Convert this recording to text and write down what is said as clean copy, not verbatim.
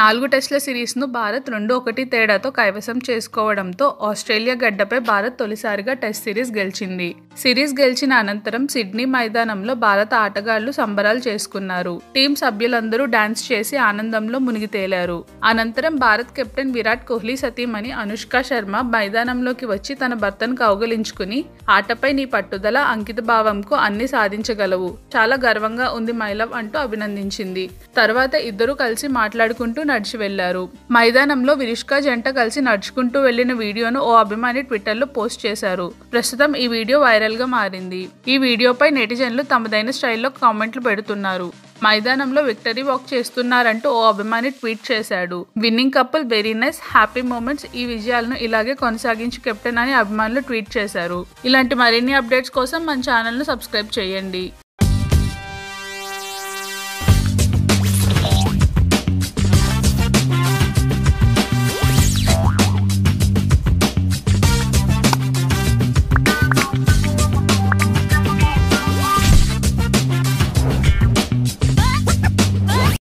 4 టెస్టుల సిరీస్ను భారత్ 2-1 తేడాతో కైవసం చేసుకోవడంతో ఆస్ట్రేలియా గడ్డపై భారత్ తొలిసారిగా టెస్ట్ సిరీస్ గెలిచింది. సిరీస్ గెలిచిన అనంతరం సిడ్నీ మైదానంలో భారత ఆటగాళ్లు సంబరాలు చేసుకున్నారు. టీం సభ్యులందరూ డాన్స్ చేసి ఆనందంలో మునిగి తేలారు. అనంతరం భారత్ కెప్టెన్ విరాట్ కోహ్లీ సతీమణి అనుష్క శర్మ మైదానంలోకి వచ్చి తన భర్తను కౌగిలించుకుని ఆటపై నీ పట్టుదల, అంకిత భావంకు అన్ని సాధించగలవు, చాలా గర్వంగా ఉంది మై లవ్ అంటూ అభినందించింది. తర్వాత ఇద్దరూ కలిసి మాట్లాడుకుంటూ నడిచి వెళ్లారు. మైదానంలో విరుష్క జంట కలిసి నడుచుకుంటూ వెళ్లిన వీడియోను ఓ అభిమాని ట్విట్టర్లో పోస్ట్ చేశారు. ప్రస్తుతం ఈ వీడియో వైరల్ గా మారింది. ఈ వీడియోపై నెటిజన్లు తమదైన స్టైల్లో కామెంట్లు పెడుతున్నారు. మైదానంలో విక్టరీ వాక్ చేస్తున్నారంటూ ఓ అభిమాని ట్వీట్ చేశాడు. Winning couple, very nice, happy moments, ఈ విజయాలను ఇలాగే కొనసాగించు కెప్టెన్ అని అభిమానులు ట్వీట్ చేశారు. ఇలాంటి మరిన్ని అప్డేట్స్ కోసం మన ఛానల్ను సబ్స్క్రైబ్ చేయండి.